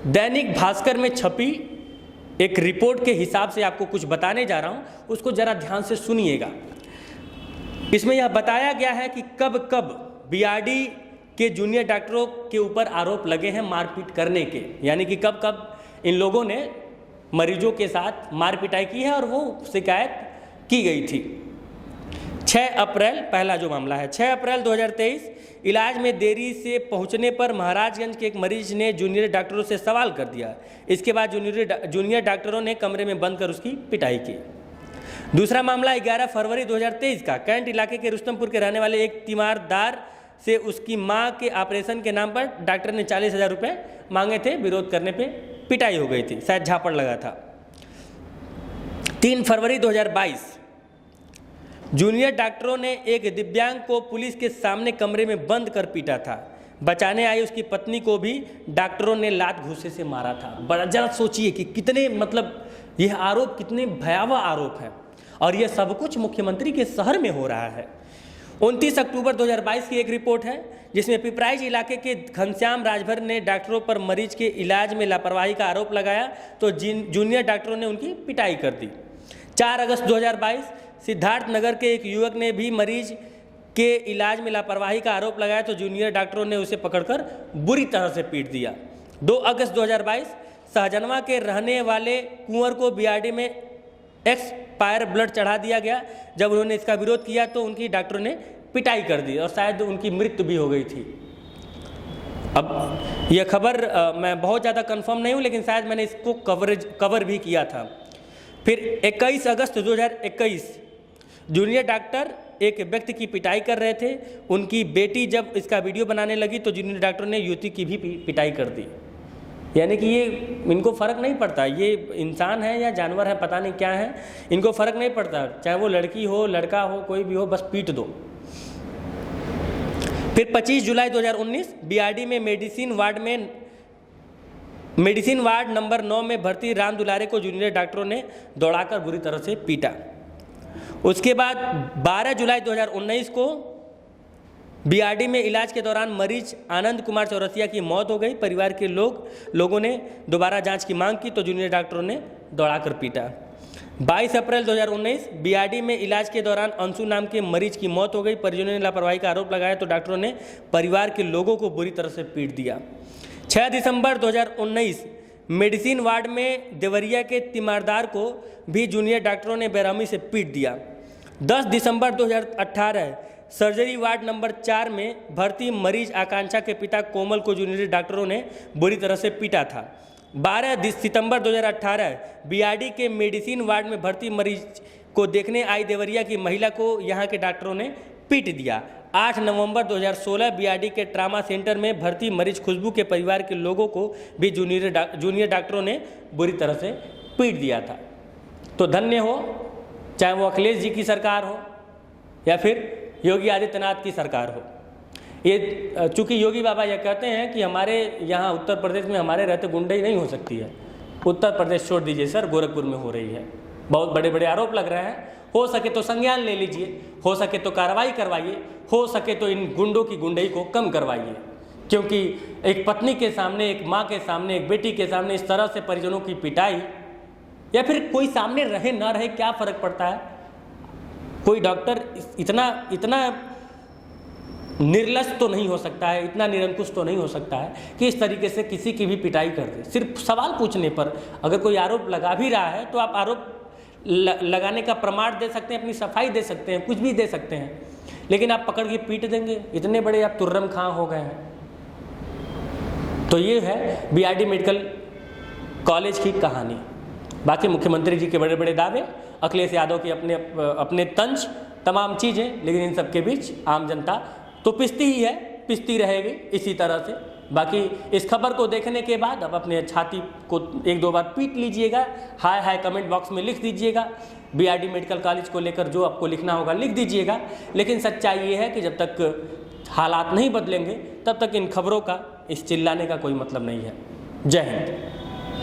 दैनिक भास्कर में छपी एक रिपोर्ट के हिसाब से आपको कुछ बताने जा रहा हूं, उसको जरा ध्यान से सुनिएगा। इसमें यह बताया गया है कि कब कब बीआरडी के जूनियर डॉक्टरों के ऊपर आरोप लगे हैं मारपीट करने के, यानी कि कब कब इन लोगों ने मरीजों के साथ मार पिटाई की है और वो शिकायत की गई थी। 6 अप्रैल पहला जो मामला है, 6 अप्रैल 2023 इलाज में देरी से पहुंचने पर महाराजगंज के एक मरीज ने जूनियर डॉक्टरों से सवाल कर दिया। इसके बाद जूनियर डॉक्टरों ने कमरे में बंद कर उसकी पिटाई की। दूसरा मामला 11 फरवरी 2023 का, कैंट इलाके के रुस्तमपुर के रहने वाले एक तीमारदार से उसकी मां के ऑपरेशन के नाम पर डॉक्टर ने 40,000 रुपये मांगे थे। विरोध करने पे पिटाई हो गई थी, शायद झापड़ लगा था। 3 फरवरी 2022 जूनियर डॉक्टरों ने एक दिव्यांग को पुलिस के सामने कमरे में बंद कर पीटा था। बचाने आई उसकी पत्नी को भी डॉक्टरों ने लात घूंसे से मारा था। बड़ा जरा सोचिए कि कितने यह आरोप कितने भयावह आरोप है, और यह सब कुछ मुख्यमंत्री के शहर में हो रहा है। 29 अक्टूबर 2022 की एक रिपोर्ट है जिसमें पिपराइच इलाके के घनश्याम राजभर ने डॉक्टरों पर मरीज के इलाज में लापरवाही का आरोप लगाया तो जूनियर डॉक्टरों ने उनकी पिटाई कर दी। 4 अगस्त 2022 सिद्धार्थ नगर के एक युवक ने भी मरीज के इलाज में लापरवाही का आरोप लगाया तो जूनियर डॉक्टरों ने उसे पकड़कर बुरी तरह से पीट दिया। 2 अगस्त 2022 सहजनवा के रहने वाले कुंवर को बीआरडी में एक्सपायर ब्लड चढ़ा दिया गया। जब उन्होंने इसका विरोध किया तो उनकी डॉक्टरों ने पिटाई कर दी और शायद उनकी मृत्यु भी हो गई थी। अब यह खबर मैं बहुत ज़्यादा कंफर्म नहीं हूँ, लेकिन शायद मैंने इसको कवर भी किया था। फिर 21 अगस्त 2021 जूनियर डॉक्टर एक व्यक्ति की पिटाई कर रहे थे। उनकी बेटी जब इसका वीडियो बनाने लगी तो जूनियर डॉक्टर ने युवती की भी पिटाई कर दी। यानी कि ये इनको फ़र्क नहीं पड़ता, ये इंसान है या जानवर है, पता नहीं क्या है, इनको फ़र्क नहीं पड़ता, चाहे वो लड़की हो लड़का हो कोई भी हो, बस पीट दो। फिर 25 जुलाई 2019 बीआरडी में मेडिसिन वार्ड नंबर 9 में भर्ती राम दुलारे को जूनियर डॉक्टरों ने दौड़ाकर बुरी तरह से पीटा। उसके बाद 12 जुलाई 2019 को बीआरडी में इलाज के दौरान मरीज आनंद कुमार चौरसिया की मौत हो गई। परिवार के लोगों ने दोबारा जांच की मांग की तो जूनियर डॉक्टरों ने दौड़ाकर पीटा। 22 अप्रैल 2019 बीआरडी में इलाज के दौरान अंशु नाम के मरीज की मौत हो गई। परिजनों ने लापरवाही का आरोप लगाया तो डॉक्टरों ने परिवार के लोगों को बुरी तरह से पीट दिया। 6 दिसंबर 2019 मेडिसिन वार्ड में देवरिया के तीमारदार को भी जूनियर डॉक्टरों ने बेरहमी से पीट दिया। 10 दिसंबर 2018 सर्जरी वार्ड नंबर 4 में भर्ती मरीज आकांक्षा के पिता कोमल को जूनियर डॉक्टरों ने बुरी तरह से पीटा था। 12 सितंबर 2018 बीआरडी के मेडिसिन वार्ड में भर्ती मरीज को देखने आई देवरिया की महिला को यहां के डॉक्टरों ने पीट दिया। 8 नवंबर 2016 बीआरडी के ट्रामा सेंटर में भर्ती मरीज खुशबू के परिवार के लोगों को भी जूनियर डॉक्टरों ने बुरी तरह से पीट दिया था। तो धन्य हो, चाहे वो अखिलेश जी की सरकार हो या फिर योगी आदित्यनाथ की सरकार हो। ये चूँकि योगी बाबा यह कहते हैं कि हमारे यहाँ उत्तर प्रदेश में हमारे रहते गुंडई नहीं हो सकती है। उत्तर प्रदेश छोड़ दीजिए सर, गोरखपुर में हो रही है। बहुत बड़े बड़े आरोप लग रहे हैं। हो सके तो संज्ञान ले लीजिए, हो सके तो कार्रवाई करवाइए, हो सके तो इन गुंडों की गुंडई को कम करवाइए। क्योंकि एक पत्नी के सामने, एक माँ के सामने, एक बेटी के सामने इस तरह से परिजनों की पिटाई, या फिर कोई सामने रहे ना रहे क्या फ़र्क पड़ता है। कोई डॉक्टर इतना निर्लज तो नहीं हो सकता है, इतना निरंकुश तो नहीं हो सकता है कि इस तरीके से किसी की भी पिटाई कर दे। सिर्फ सवाल पूछने पर अगर कोई आरोप लगा भी रहा है तो आप आरोप लगाने का प्रमाण दे सकते हैं, अपनी सफाई दे सकते हैं, कुछ भी दे सकते हैं, लेकिन आप पकड़ के पीट देंगे, इतने बड़े आप तुर्रम खां हो गए हैं। तो ये है बीआरडी मेडिकल कॉलेज की कहानी। बाकी मुख्यमंत्री जी के बड़े बड़े दावे, अखिलेश यादव की अपने तंज, तमाम चीज़ें, लेकिन इन सब के बीच आम जनता तो पिसती ही है, पिसती रहेगी इसी तरह से। बाकी इस खबर को देखने के बाद अब अपने छाती को 1-2 बार पीट लीजिएगा, हाय हाय कमेंट बॉक्स में लिख दीजिएगा। बीआरडी मेडिकल कॉलेज को लेकर जो आपको लिखना होगा लिख दीजिएगा। लेकिन सच्चाई ये है कि जब तक हालात नहीं बदलेंगे तब तक इन खबरों का, इस चिल्लाने का कोई मतलब नहीं है। जय हिंद।